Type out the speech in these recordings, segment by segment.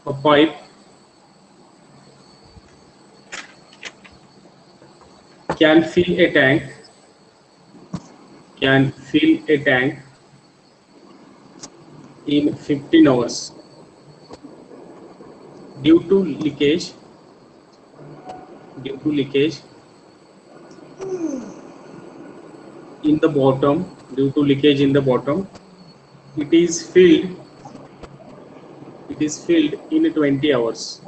A pipe can fill a tank in 15 hours due to leakage in the bottom. It is filled in 20 hours.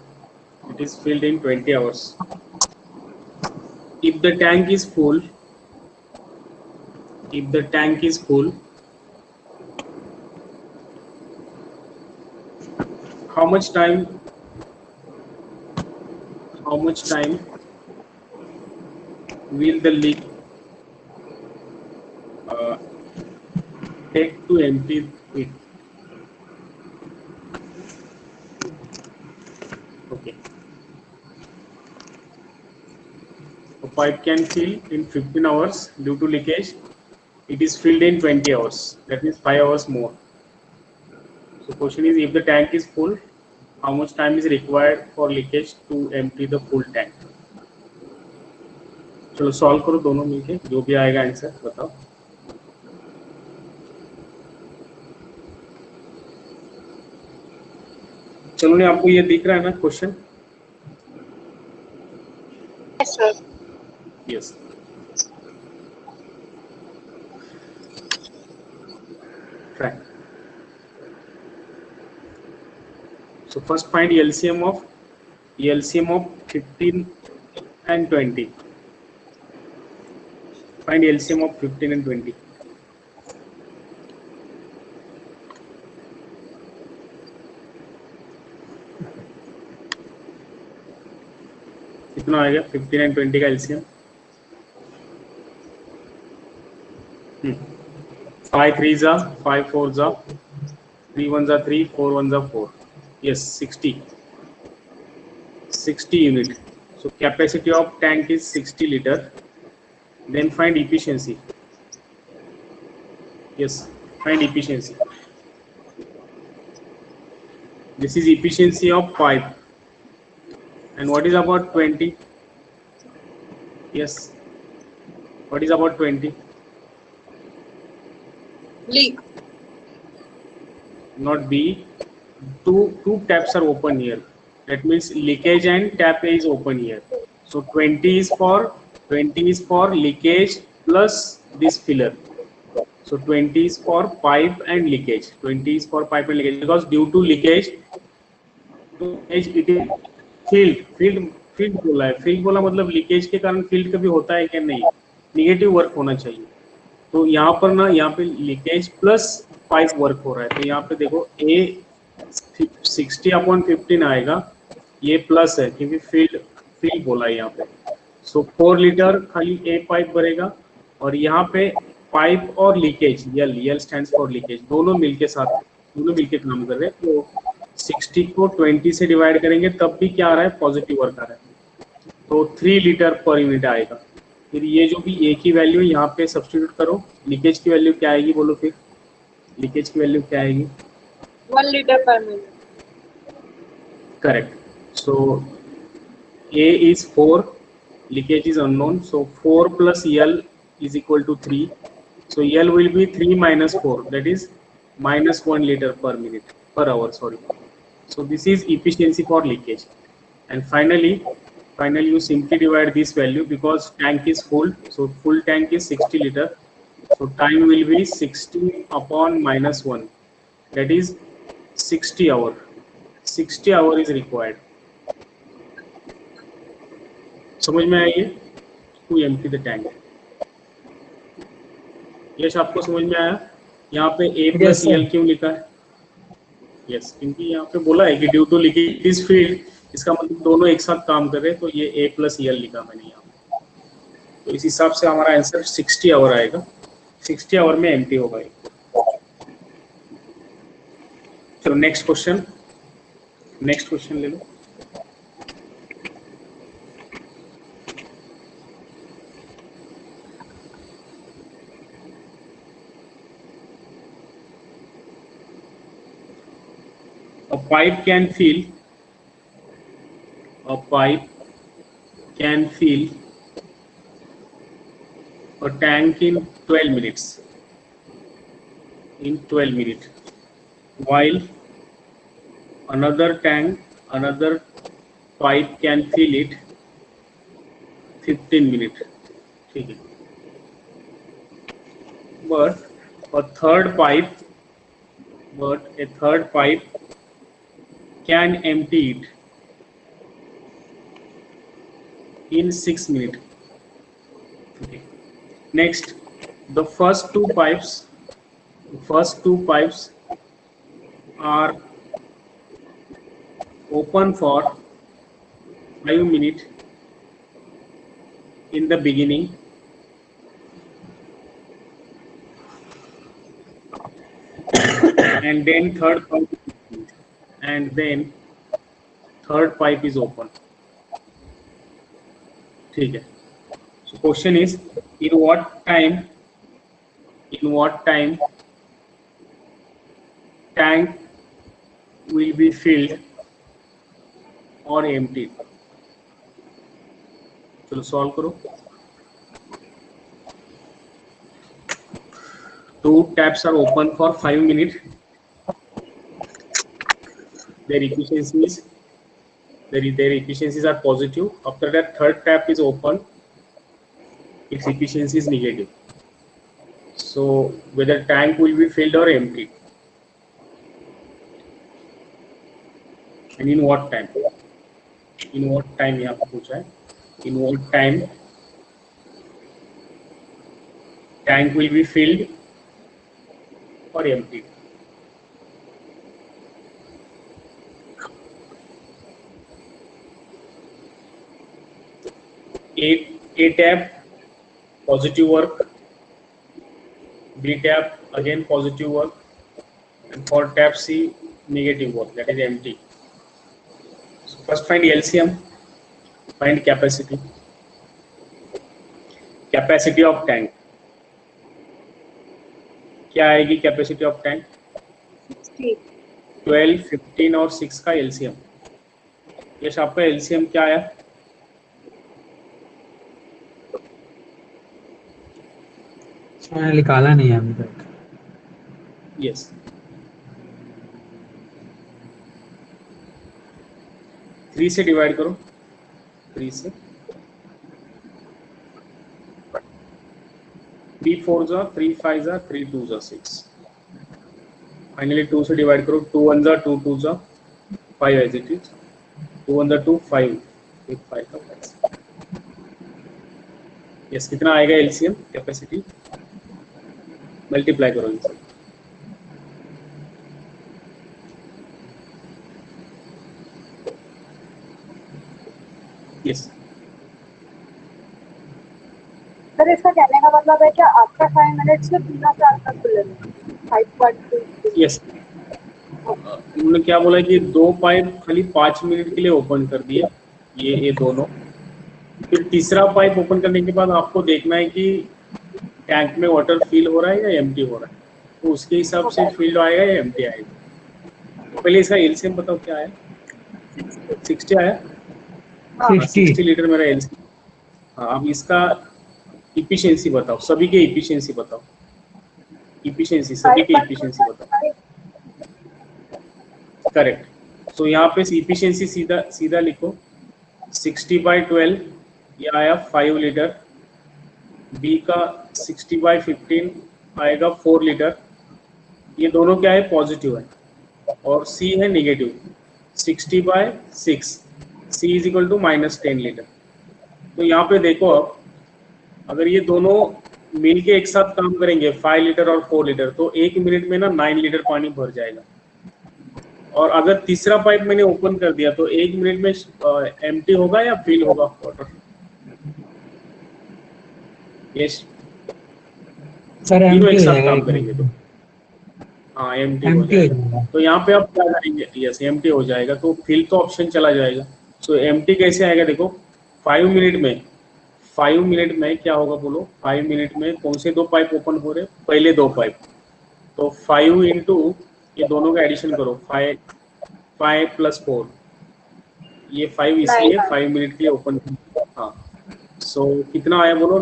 If the tank is full, how much time will the leak take to empty it? Okay. A pipe can fill in 15 hours due to leakage. It is filled in 20 hours. That means 5 hours more. So question is, if the tank is full, how much time is required for leakage to empty the full tank? चलो solve करो दोनों मिलके, जो भी आएगा answer बताओ. चलो नहीं, आपको ये दिख रहा है ना question? Yes, sir. Yes. Try. So first find LCM of 15 and 20. Find LCM of 15 and 20. कितना आएगा 15 and 20 का LCM? 5 3s are 5 4s are 3 1s are 3 4 1s are 4. Yes, 60 unit. So capacity of tank is 60 liter. Then find efficiency. Yes, find efficiency. This is efficiency of pipe. And what is about 20? Yes. What is about 20? Leak. Not B. Two taps are open here. That means leakage and tap is open here. So 20 is for leakage plus this filler. So 20 is for pipe and leakage. Because due to leakage it is field बोला है. Field बोला मतलब leakage के कारण field कभी होता है क्या? नहीं, निगेटिव वर्क होना चाहिए. तो यहाँ पर ना, यहाँ पे लीकेज प्लस पाइप वर्क हो रहा है. तो यहाँ पे देखो A 60/15 आएगा, ये प्लस है क्योंकि फील्ड बोला है यहाँ पे. सो 4 लीटर खाली A पाइप भरेगा और यहाँ पे पाइप और leakage L stands for leakage, दोनों मिलके काम कर रहे हैं. तो 60 को 20 से डिवाइड करेंगे तब भी क्या आ रहा है? पॉजिटिव वर्क आ रहा है. तो 3 लीटर पर यूनिट आएगा. फिर ये जो भी ए की वैल्यू है यहाँ पे सब्स्टिट्यूट करो. लीकेज की वैल्यू क्या आएगी बोलो? फिर लीकेज की वैल्यू क्या आएगी? 1 liter per minute. Correct. So A is 4, leakage is unknown. So 4 plus L is equal to 3. So L will be 3 minus 4, that is minus 1 liter per hour. Sorry. So this is efficiency for leakage. And finally you simply divide this value because tank is full. So full tank is 60 liter. So time will be 60 upon minus 1, that is 60 hour. 60 hour is required. समझ में आई है? To empty the tank. Yash, आपको समझ में आया? यहाँ पे A प्लस L क्यों लिखा है? यस, क्योंकि यहाँ पे बोला है कि due to leakage is filled, इसका मतलब दोनों एक साथ काम कर रहे हैं. तो ये A प्लस L लिखा मैंने यहाँ पे. तो इस हिसाब से हमारा आंसर 60 आवर आएगा. 60 आवर में एम्प्टी होगा. चलो नेक्स्ट क्वेश्चन ले लो. A pipe can fill a pipe can fill a tank in 12 minutes. In 12 minutes, while another pipe can fill it 15 minutes. ठीक है. But a third pipe can empty it in 6 minutes. Okay. Next, the first two pipes are open for 5 minutes in the beginning, and then third pipe is open. ठीक है. So question is, in what time tank will be filled or emptied? चलो solve करो. Two taps are open for 5 minutes. Their efficiencies are positive. After that, third tap is open. Its efficiency is negative. So whether tank will be filled or emptied, and in what time? यहाँ पे पूछा है. In what time tank will be filled or emptied? A tap positive work, B tap again positive work, and for tap C negative work, that is empty. So first find LCM, find capacity of tank. क्या आएगी capacity of tank? 12, 15 और 6 का LCM. Yes, आपका LCM क्या आया? मैंने निकाला नहीं है अभी तक. यस, 3 से डिवाइड करो. 3 से 3 4 जा, 3 5 जा, 3 2 जा 6. फाइनली 2 से डिवाइड करो. 2 1 जा, 2 2 जा, 5 एज इट इज. 2 1 जा 2, 5 1 5 का 5. यस, कितना आएगा एलसीएम कैपेसिटी? मल्टीप्लाई करो इनसे. यस, सर इसका कहने का मतलब है कि आपका 5 मिनट्स से 3 4 तक खुलेगा. 5.2. यस. उन्होंने क्या बोला कि दो पाइप खाली 5 मिनट के लिए ओपन कर दिए, ये दोनों. फिर तीसरा पाइप ओपन करने के बाद आपको देखना है कि टैंक में वाटर फिल हो रहा है या एम्प्टी हो रहा है. तो उसके हिसाब से फिल आएगा या एम्प्टी आएगा. तो पहले इसका एलसीएम बताओ क्या आया? 60 आया. 60 लीटर मेरा एलसीएम. हाँ, अब इसका इफिशिएंसी बताओ. सभी के इफिशिएंसी बताओ. सभी के इफिशिएंसी बताओ. करेक्ट. सो यहाँ पे इफिशिएंसी सीधा लिखो. 60/12 ये आया 5 लीटर. बी का 60/15 आएगा 4 लीटर. ये दोनों क्या है? पॉजिटिव है. और सी है negative. 60/6 C is equal to -10 litre. तो यहाँ पे देखो, अब अगर ये दोनों मिलके एक साथ काम करेंगे 5 लीटर और 4 लीटर, तो 1 मिनट में ना 9 लीटर पानी भर जाएगा. और अगर तीसरा पाइप मैंने ओपन कर दिया तो 1 मिनट में एम्प्टी होगा या फिल होगा वाटर? यस सर तीनों एक एम्प्टी हो साथ जाएगा. काम करेंगे तो हाँ एम्प्टी हो जाएगा. तो यहाँ पे आप क्या करेंगे? यस एम्प्टी हो जाएगा. तो फिल तो ऑप्शन चला जाएगा. सो एम्प्टी कैसे आएगा? देखो 5 मिनट में क्या होगा बोलो? 5 मिनट में कौन से दो पाइप ओपन हो रहे? पहले दो पाइप. तो 5 इंटू ये दोनों का एडिशन करो. 5 + 4 ये 5 इसलिए 5 मिनट के लिए ओपन। हाँ, सो कितना आया बोलो,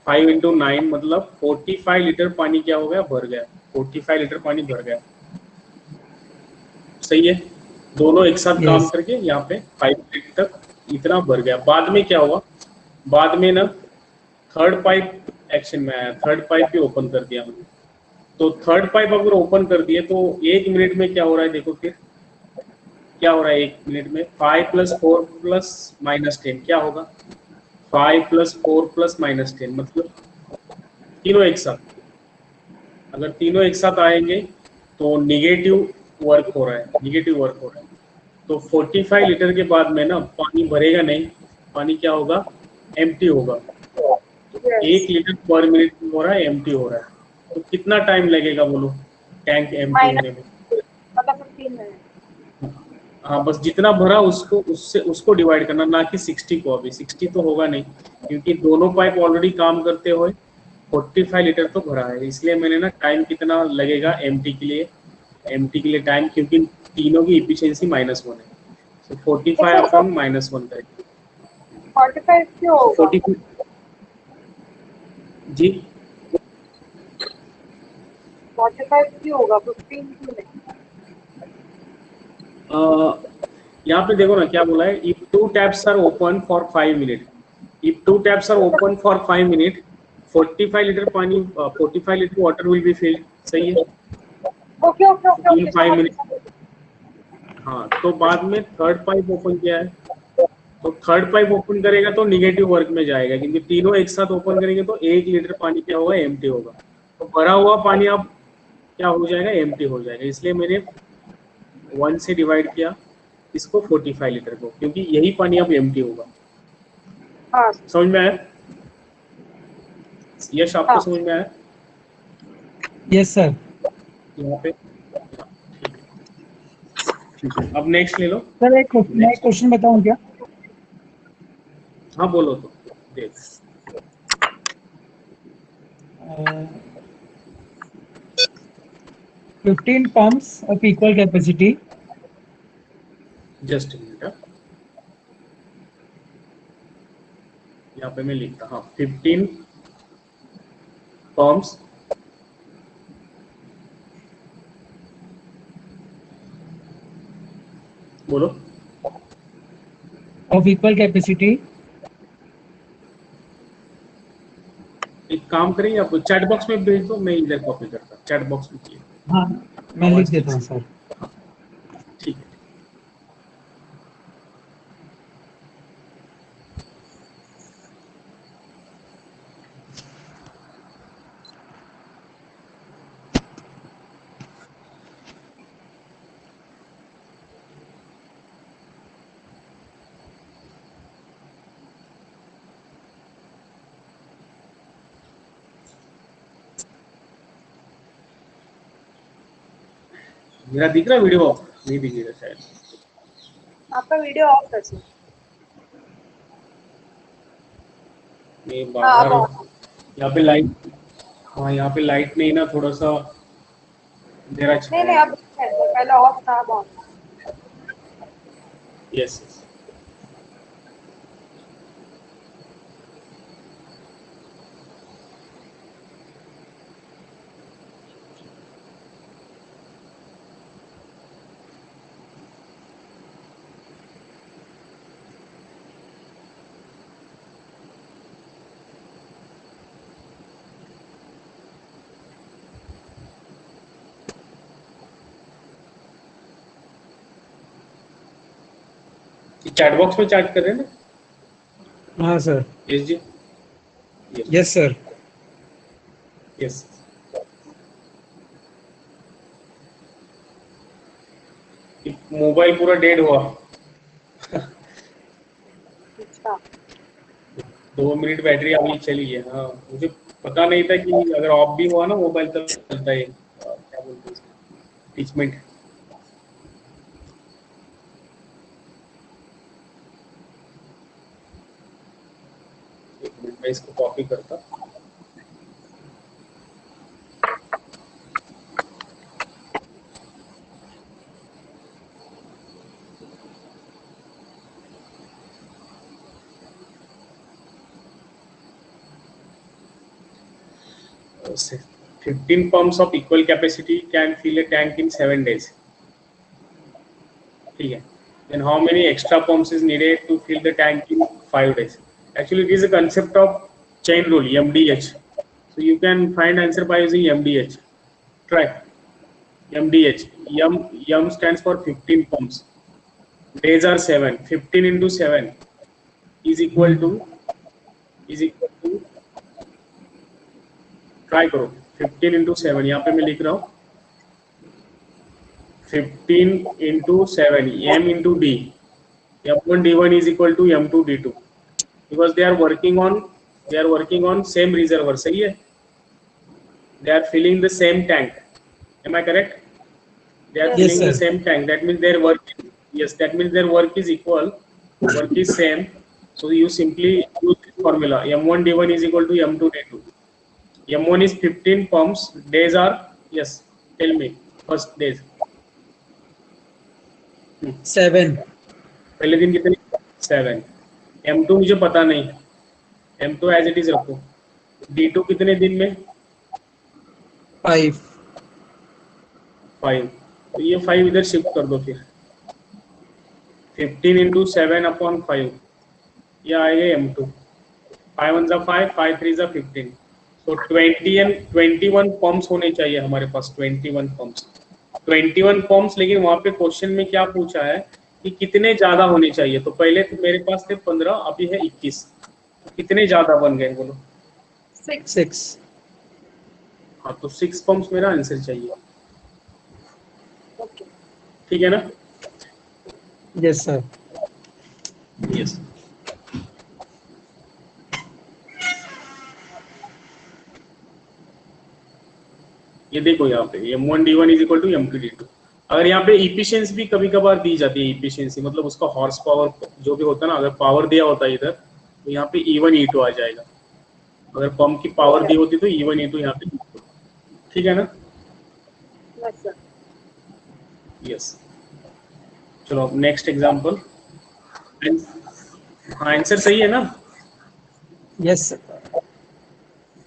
5 इंटू 9 मतलब 45 लीटर पानी क्या हो गया, भर गया। 45 लीटर पानी भर गया, सही है। दोनों एक साथ काम यस करके यहाँ पे 5 मिनट तक इतना भर गया। बाद में क्या हुआ, बाद में ना थर्ड पाइप एक्शन में आया, थर्ड पाइप भी ओपन कर दिया हमने। तो थर्ड पाइप अगर ओपन कर दिए तो 1 मिनट में क्या हो रहा है, देखो फिर क्या हो रहा है 1 मिनट में। 5 + 4 + -10 क्या होगा, 5 + 4 + -10 मतलब तीनों एक साथ। अगर तीनों एक साथ आएंगे तो निगेटिव वर्क हो रहा है, निगेटिव वर्क हो रहा है। तो 45 लीटर के बाद में ना पानी भरेगा नहीं, पानी क्या होगा, एम्प्टी होगा। तो यस 1 लीटर पर मिनट में हो रहा है, एम्प्टी हो रहा है। तो कितना टाइम लगेगा बोलो टैंक एम्प्टी होने में। माइनस मतलब 15 मिनट। हाँ, बस जितना भरा उसको उससे उसको डिवाइड करना, ना कि 60 को। अभी 60 तो होगा नहीं, क्योंकि दोनों पाइप ऑलरेडी काम करते हुए 45 लीटर तो भरा है। इसलिए मैंने ना टाइम कितना लगेगा एम्प्टी के लिए, एम्प्टी के लिए टाइम, क्योंकि तीनों की इफिशियंसी -1 है। तो 45 अपॉन -1 करेंगे। 45 क्यों तो होगा? 40 जी, 45 क्यों होगा, 15 क्यों नहीं? यहाँ पे देखो ना क्या बोला है, if two taps are open for 5 minute, if two taps are open for 5 minute 45 litre पानी, 45 litre water will be filled, सही है। ओके ओके ओके इन ओके, फाइव समझ मिनट समझ। हाँ, तो बाद में थर्ड पाइप ओपन किया है, तो थर्ड पाइप ओपन करेगा तो निगेटिव वर्क में जाएगा, क्योंकि तीनों एक साथ ओपन करेंगे तो 1 लीटर पानी क्या होगा, एम्प्टी होगा। तो भरा हुआ पानी अब क्या हो जाएगा, एम्प्टी हो जाएगा। इसलिए मैंने 1 से डिवाइड किया इसको 45 लीटर को, क्योंकि यही पानी अब एम्प्टी होगा। हाँ समझ में आया, यश आपको हाँ। समझ में आया यस सर। यहाँ पे। ठीक है, अब नेक्स्ट ले लो। सर मैं एक नेक्स्ट, क्वेश्चन बताऊं क्या? हाँ बोलो तो देख। 15 pumps of equal capacity just minute, यहाँ पे मैं लिखता, हाँ 15 पंप्स बोलो। of equal capacity. एक काम करेंगे, आप चैट बॉक्स में भेज दो, मैं इधर कॉपी करता, चैट बॉक्स में किए हाँ मैं लिख आवाज ठीक देता हूँ से। सर। हाँ ठीक है। मेरा दिख रहा वीडियो, नहीं दिखेगा शायद। आपका वीडियो ऑफ कर दो। मैं हाँ बाहर अब हूँ, ऑन। यहाँ पे लाइट, हाँ यहाँ पे लाइट नहीं ना, थोड़ा सा अंधेरा नहीं छाया नहीं, है। अब पहले ऑफ था, अब ऑन। यस, चैट बॉक्स में चैट कर रहे हैं ना, हाँ सर। यस जी, yes yes sir. Yes. Mobile पूरा डेड हुआ, अच्छा। 2 मिनट बैटरी अभी चली है। हाँ, मुझे पता नहीं था कि अगर ऑफ भी हुआ ना मोबाइल तब चलता है, क्या बोलते हैं इसको, टीचमेंट। एक मिनट मैं इसको कॉपी करता। 15 pumps of equal capacity can fill a tank in 7 days. ठीक है. Then how many extra pumps is needed to fill the tank in 5 days? Actually, it is a concept of chain rule, MDH. So you can find answer by using MDH. Try MDH. M stands for 15 pumps. Days are 7. 15 into 7 is equal to try करो 15 into 7. यहाँ पे मैं लिख रहा हूँ 15 into 7 m into d. m1 d1 is equal to m2 d2 because they are working on same reservoir. सही है. They are filling the same tank. Am I correct? They are Yes, filling the sir. same tank. That means their work. Yes, that means their work is equal. Work is same. So you simply use this formula. M1 d1 is equal to m2 d2. M1 is 15 pumps. Days are, yes. Tell me first days. 7. पहले दिन कितने? 7. M2 मुझे पता नहीं. M2 as it is रखो. D2 कितने दिन में? 5. 5. तो ये 5 इधर शिफ्ट कर दो फिर. 15 into 7 upon 5. ये आएगा M2. 5 1 जा 5, 5 3 जा 15. तो 21 पंप्स होने चाहिए हमारे पास. 21 पंप्स. लेकिन वहां पे क्वेश्चन में क्या पूछा है कि कितने ज्यादा होने चाहिए. तो पहले तो मेरे पास थे 15, अभी है 21. तो कितने ज्यादा बन गए बोलो? 6. हाँ, तो 6 पंप्स मेरा आंसर चाहिए. ओके. ठीक है ना? Yes, sir. यस. ये देखो यहाँ पे m1 d1 is equal to m2 d2. अगर यहाँ पे इफिशियंसी भी कभी कभार दी जाती है. इफिशियंसी मतलब उसका हॉर्स पावर जो भी होता है ना, अगर पावर दिया होता है इधर तो यहाँ पे E1 E2 आ जाएगा. अगर पंप की पावर दी होती तो E1 E2 यहाँ पे. ठीक है ना? Yes sir. यस. चलो अब नेक्स्ट एग्जांपल. आंसर सही है ना? Yes, sir.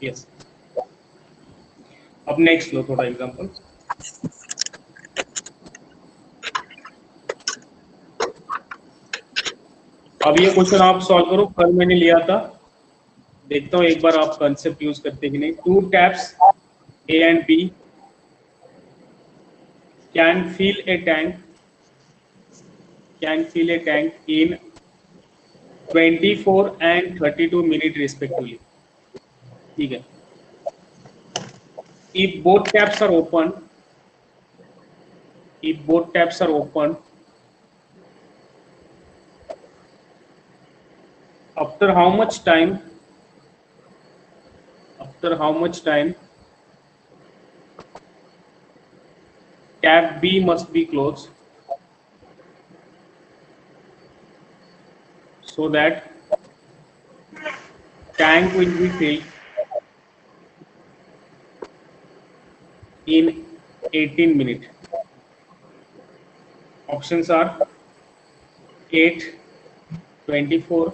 यस. अब नेक्स्ट लो थोड़ा एग्जांपल. अब ये क्वेश्चन आप सॉल्व करो. कल मैंने लिया था. देखता हूँ एक बार आप कंसेप्ट यूज करते कि नहीं. 2 taps A and B can fill a tank in 24 and 32 minutes respectively. ठीक है. If both taps are open, after how much time tap B must be closed so that tank will be filled in 18 minutes. Options are 8, 24,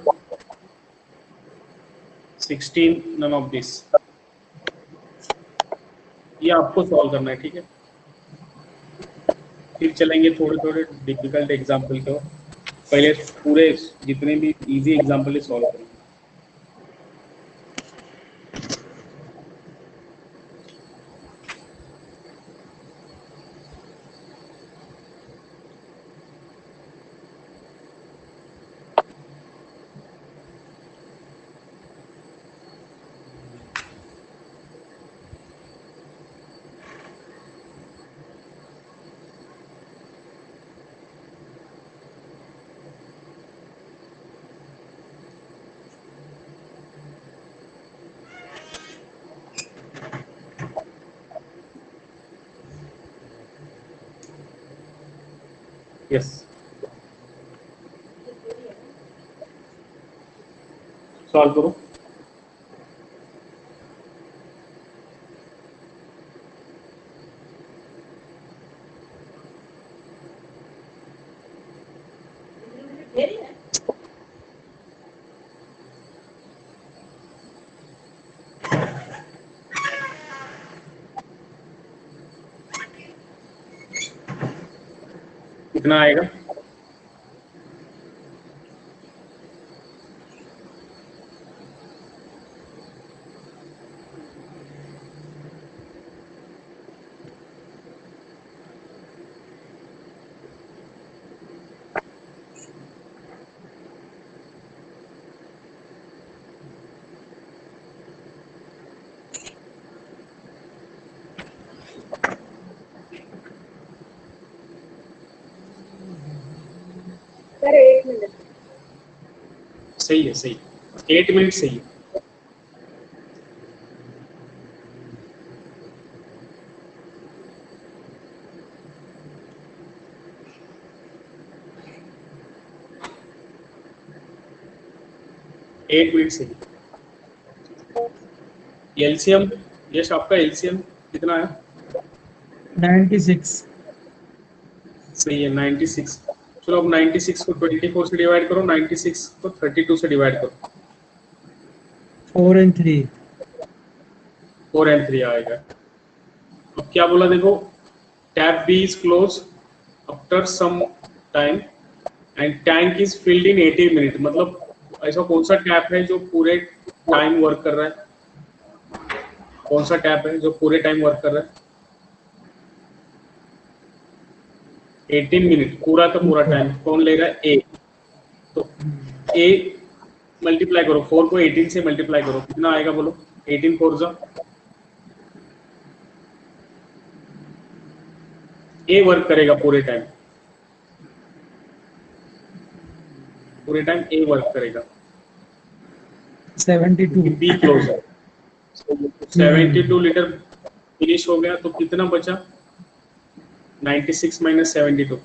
16, none of this. ये आपको solve करना है. ठीक है. फिर चलेंगे थोड़े डिफिकल्ट एग्जाम्पल को. पहले पूरे जितने भी इजी एग्जाम्पल है सॉल्व करेंगे. यस. सॉल्व करो. कितना आएगा? Sir 8 minute. सही है, सही, 8 मिनट सही है। एट मिनट सही है। एलसीएम, यश आपका एलसीएम कितना है? 96। सही है, 96। चलो अब 96 को 24 से डिवाइड करो, 96 को 32 से डिवाइड करो। 4 and 3। 4 and 3 आएगा। अब क्या बोला देखो, tap B is close after some time and tank is filled in 80 minute. मतलब ऐसा कौन सा टैप है जो पूरे टाइम वर्क कर रहा है? कौन सा टैप है जो पूरे टाइम वर्क कर रहा है? 18 मिनट पूरा का पूरा टाइम कौन लेगा? ए। तो ए मल्टीप्लाई करो, 4 को 18 से मल्टीप्लाई करो, कितना आएगा बोलो? 18 4 जा, ए वर्क करेगा पूरे टाइम, पूरे टाइम ए वर्क करेगा। 72। बी क्लोज है, 72 लीटर फिनिश हो गया, तो कितना बचा? 96 माइनस 72,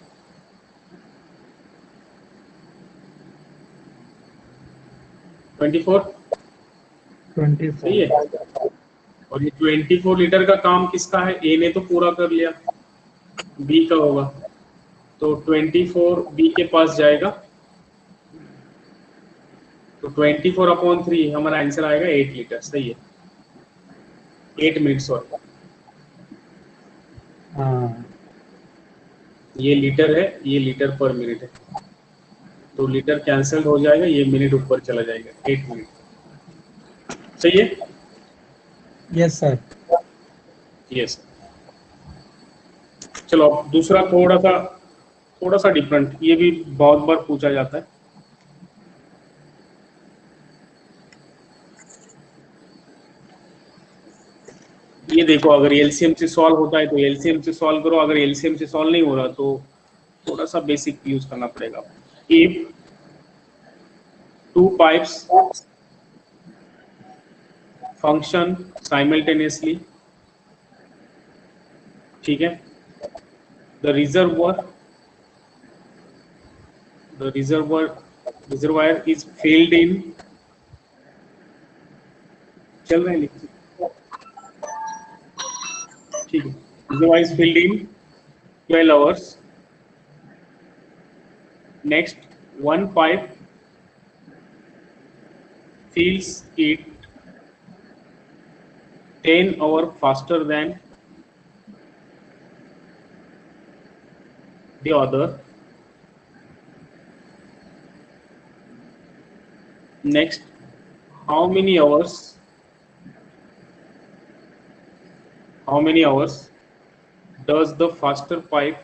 24। 24। सही है। और ये 24 लीटर का काम किसका है? ए ने तो पूरा कर लिया, बी का होगा, तो 24 बी के पास जाएगा, तो 24/3 हमारा आंसर आएगा 8 लीटर। सही है, 8 मिनट। सॉरी, हाँ, ये लीटर है, ये लीटर पर मिनट है, तो लीटर कैंसिल हो जाएगा, ये मिनट ऊपर चला जाएगा, 8 मिनट। सही है। Yes sir. यस। चलो अब दूसरा थोड़ा सा डिफरेंट, ये भी बहुत बार पूछा जाता है। ये देखो, अगर एलसीएम से सॉल्व होता है तो एलसीएम से सॉल्व करो, अगर एलसीएम से सॉल्व नहीं हो रहा तो थोड़ा सा बेसिक यूज करना पड़ेगा। If two pipes function simultaneously, ठीक है, the reservoir is filled in, चल रहे हैं लिखते, ठीक है, reservoir is filled in 12 hours. Next, one pipe fills it 10 hours faster than the other. Next, how many hours does the faster pipe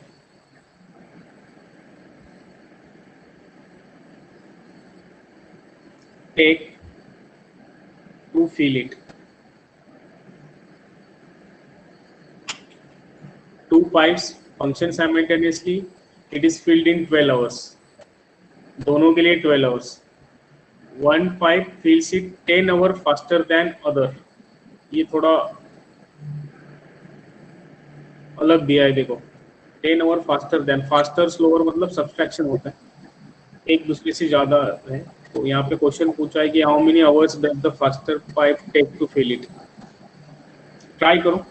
take to fill it? Two pipes function simultaneously, it is filled in 12 hours, दोनों के लिए 12 hours. One pipe fills it 10 hours faster than other. ये थोड़ा अलग दिया है, देखो 10 hours faster than, faster slower मतलब सब्सट्रैक्शन होता है, एक दूसरे से ज्यादा है। तो यहाँ पे क्वेश्चन पूछा है कि how many hours does the faster pipe take to fill it. Try करो।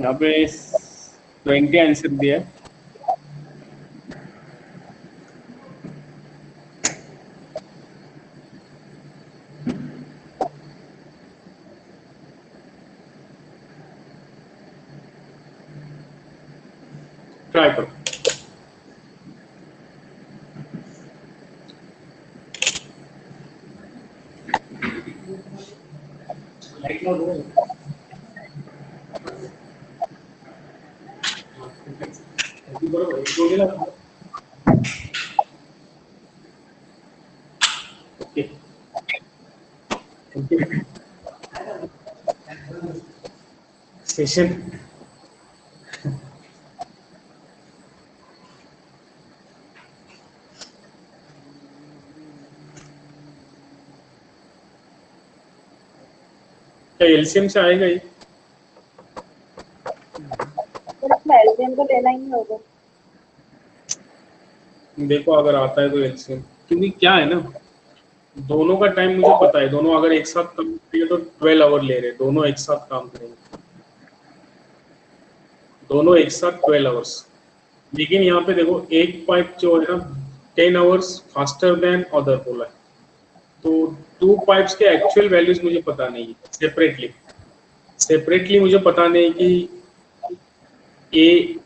यहाँ पे 20 आंसर दिया है। ट्राई करो। ओके, सेशन क्या एलसीएम से आएगा ये? फिर इसमें एलसीएम तो लेना ही नहीं होगा। देखो अगर आता है तो एलसीएम, क्योंकि क्या है ना, दोनों का टाइम मुझे पता है, दोनों अगर एक साथ काम करेंगे तो 12 आवर ले रहे हैं, दोनों एक साथ काम करेंगे, दोनों एक साथ 12 आवर्स। लेकिन यहाँ पे देखो एक पाइप जो है ना 10 आवर्स फास्टर देन अदर बोला है, तो 2 पाइप्स के एक्चुअल वैल्यूज मुझे पता नहीं है सेपरेटली मुझे पता नहीं कि ए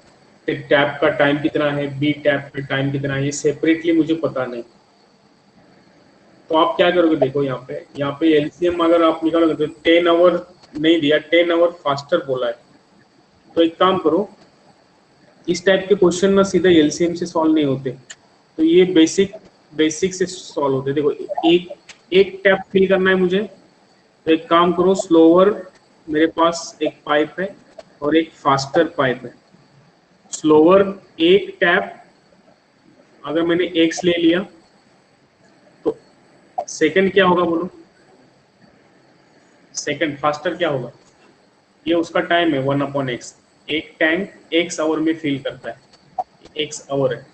टैप का टाइम कितना है, बी टैप का टाइम कितना है, ये सेपरेटली मुझे पता नहीं। तो आप क्या करोगे, देखो यहाँ पे एलसीएम अगर आप निकालोगे तो 10 आवर नहीं दिया, 10 आवर फास्टर बोला है। तो एक काम करो, इस टाइप के क्वेश्चन ना सीधा एलसीएम से सॉल्व नहीं होते, तो ये बेसिक से सॉल्व होते। देखो एक टैप फिल करना है मुझे, तो एक काम करो, स्लोवर मेरे पास एक पाइप है और एक फास्टर पाइप है। स्लोवर एक टैप अगर मैंने एक्स ले लिया तो सेकंड क्या होगा बोलो, सेकंड फास्टर क्या होगा, ये उसका टाइम है 1/x। एक टैंक एक्स आवर में फिल करता है, एक्स आवर है,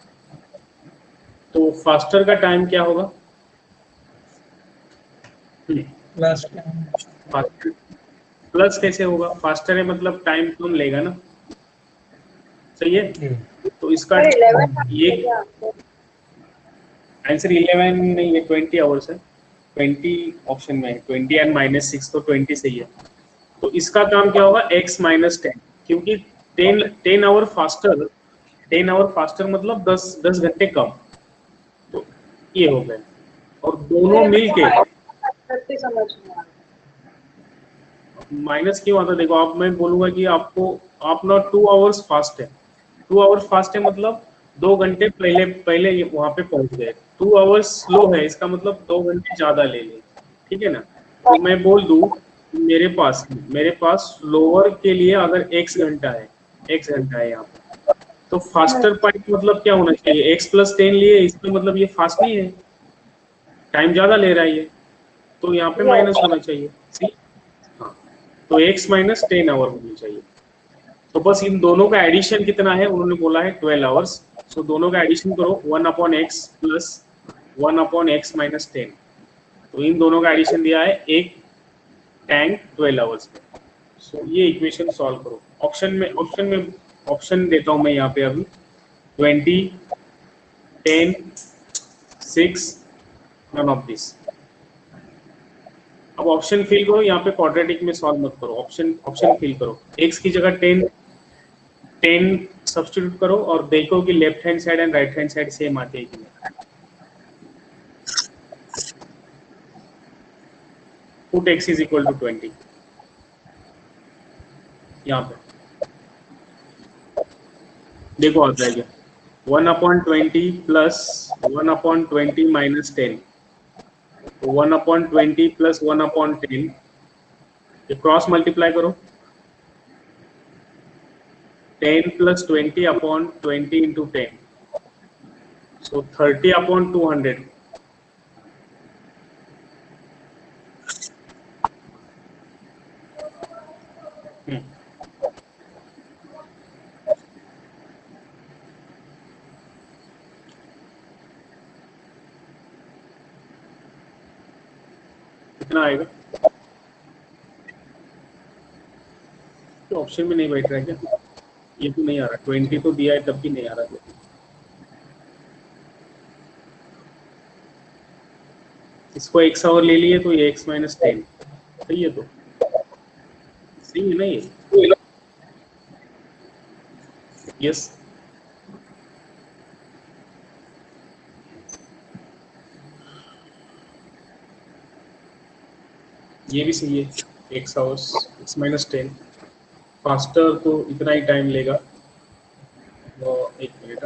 तो फास्टर का टाइम क्या होगा, फास्टर प्लस कैसे होगा, फास्टर है मतलब टाइम कम लेगा ना, सही है। तो इसका सर 11 ये आंसर 11 नहीं है, 20 आवर्स है, 20 ऑप्शन में है, 20 एंड -6 तो 20 सही है। तो इसका काम क्या होगा, x -10, क्योंकि 10 आवर फास्टर, 10 आवर फास्टर मतलब 10 घंटे कम, तो ये हो गए। और दोनों मिलके समझ में आ माइनस क्यों आता, देखो आप, मैं बोलूंगा कि आपको, आप ना 2 आवर्स फास्ट है, 2 आवर्स फास्ट है मतलब 2 घंटे पहले पहले वहां पे पहुंच गए, 2 आवर्स स्लो है इसका मतलब 2 घंटे ज्यादा ले ले, ठीक है ना। तो मैं बोल दूं मेरे पास लोअर के लिए अगर x घंटा है यहाँ पे, तो फास्टर पाइप मतलब क्या होना चाहिए, x+10 लिए, इसमें मतलब ये फास्ट नहीं है, टाइम ज्यादा ले रहा है ये, तो यहाँ पे माइनस होना चाहिए, सी। हाँ, तो x -10 आवर होनी चाहिए। तो बस इन दोनों का एडिशन कितना है, उन्होंने बोला है 12 आवर्स। सो दोनों का एडिशन करो, 1/x प्लस 1/x -10। तो इन दोनों का एडिशन दिया है एक टैंक 12 आवर्स में। सो ये इक्वेशन सॉल्व करो। ऑप्शन देता हूं मैं यहाँ पे अभी, 20, 10, 6, नन ऑफ दिस। अब ऑप्शन फिल करो, यहाँ पे क्वाड्रेटिक में सॉल्व मत करो, ऑप्शन फिल करो, x की जगह 10 सब्स्टिट्यूट करो और देखो कि left hand side and right hand side same आते हैं कि नहीं। Put x is equal to 20 यहाँ पे, देखो आ जाएगा 1/20 प्लस 1/20 -10, 1/20 प्लस 1/10, ये क्रॉस मल्टीप्लाई करो, 10 प्लस 20/20 इंटू 10, सो 30/200। कितना आएगा, तो ऑप्शन में नहीं बैठ रहा है क्या, ये तो नहीं आ रहा, 20 तो दिया है तब भी नहीं आ रहा है। इसको x आवर ले लिए तो ये x -10 सही है, तो सही है ना ये, यस। ये भी सही है, x आवर्स x-10। फास्टर तो इतना ही टाइम लेगा, वो 1 मिनट।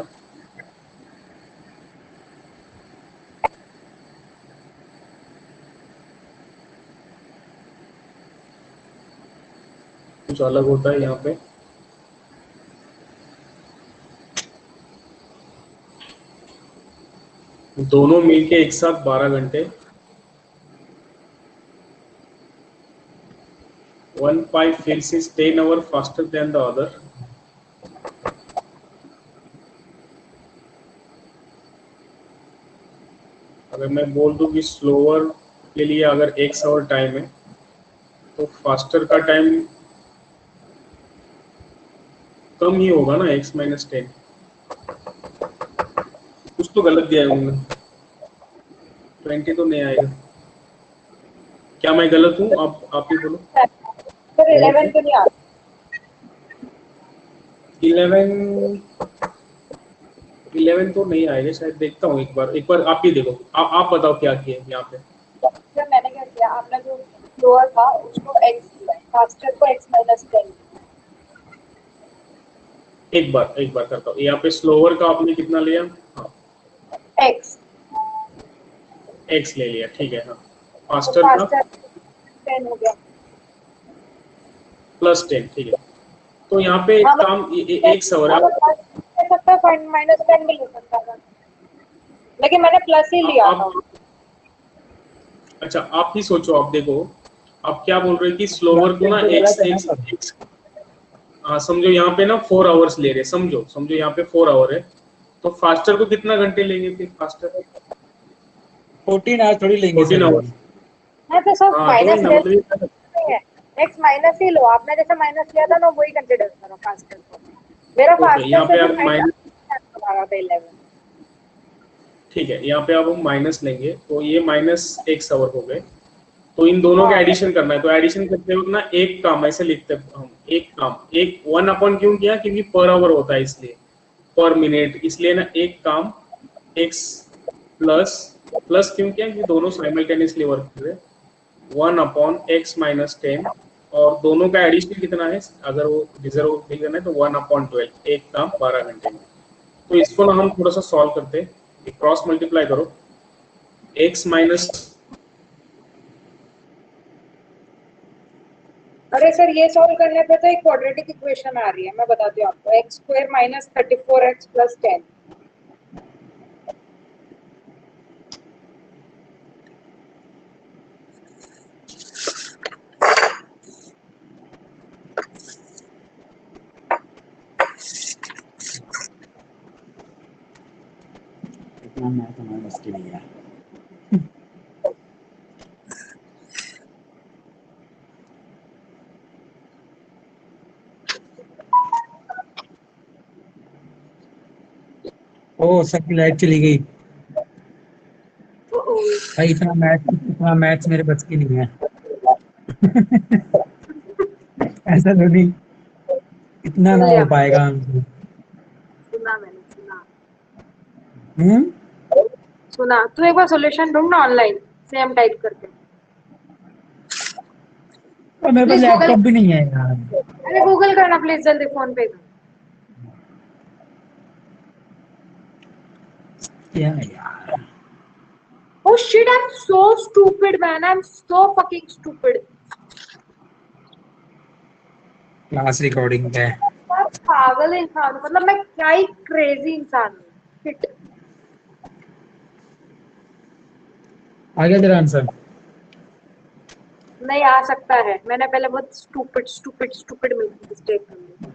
कुछ अलग होता है यहाँ पे। दोनों मिलके एक साथ 12 घंटे। 1 pipe fills is 10 hour faster than the other। अगर मैं बोल दूं कि स्लोअर के लिए अगर x आवर टाइम है तो फास्टर का टाइम कम ही होगा ना, x-10। कुछ तो गलत दिया है उन्होंने, 20 तो नहीं आएगा। क्या मैं गलत हूँ? आप ही बोलो। सर 11 तो नहीं आता। 11 तो नहीं आएगा शायद, देखता हूँ एक बार आप ही देखो। आप बताओ क्या किए यहाँ पे। सर मैंने क्या किया, आपने जो लोअर था उसको x किया, फास्टर को x-10। एक बार करता हूँ। यहाँ पे स्लोअर का आपने कितना लिया? हाँ, x x ले लिया, ठीक है। हाँ, तो फास्टर का फास्टर 10 हो गया। +10, ठीक है। तो यहाँ पे एक हाँ, काम, एक सवाल है। ले सकता है, -10 भी ले सकता था, लेकिन मैंने प्लस ही लिया था। अच्छा, आप ही सोचो, आप देखो, आप क्या बोल रहे हो कि स्लोअर को ना x हाँ समझो, यहाँ पे ना 4 आवर्स ले रहे, समझो यहाँ पे 4 आवर है, तो फास्टर को कितना घंटे लेंगे फिर? फास्टर 14 आवर थोड़ी लेंगे 14 सर। आवर्स। हाँ तो सब हाँ तो माइनस ना, मतलब नहीं है, x माइनस ही लो, आपने जैसे माइनस लिया था ना वही कंसिडर करो फास्टर को। मेरा फास्टर यहाँ से पे भी आप माइनस, हमारा था 11। ठीक है, यहाँ पे आप हम माइनस लेंगे तो ये -x आवर हो गए। तो इन दोनों का हाँ एडिशन करना है, तो एडिशन करते वक्त ना एक काम ऐसे लिखते हैं हम, एक काम, एक 1 क्यों किया? क्योंकि पर आवर होता है इसलिए, पर मिनट, इसलिए ना एक काम x प्लस प्लस क्यों किया? क्योंकि दोनों साइमल्टेनियसली वर्क कर रहे हैं। 1/x-10, और दोनों का एडिशन कितना है? अगर वो रिजर्व करना है तो 1/12, एक काम 12 घंटे में। तो इसको ना हम थोड़ा सा सॉल्व करते हैं, क्रॉस मल्टीप्लाई करो, x माइनस, अरे सर ये सॉल्व करने पे तो एक क्वाड्रेटिक इक्वेशन आ रही है, मैं बताती हूँ आपको, x² - 34x + 10। इतना मैथ हमारे बस की नहीं है। ओ सबकी लाइट चली गई भाई। इतना मैथ्स मेरे बस की नहीं है। ऐसा तो नहीं, इतना सुन ना लिया हो मैंने, पाएगा हमसे। सुना। हम्म। सुना, तू एक बार सॉल्यूशन ढूंढ ना ऑनलाइन, सेम टाइप करके। और मेरे पास प्लीज गूगल, लैपटॉप भी नहीं है यार। अरे गूगल करना प्लीज जल्दी फोन पे। क्या यार, Oh shit, I'm so stupid man, I'm so fucking stupid। Class recording है। मैं पागल इंसान हूँ, मतलब मैं क्या ही क्रेजी इंसान हूँ। Shit। आ गया तेरा आंसर? नहीं आ सकता है, मैंने पहले बहुत स्टूपिड मिस्टेक कर ली।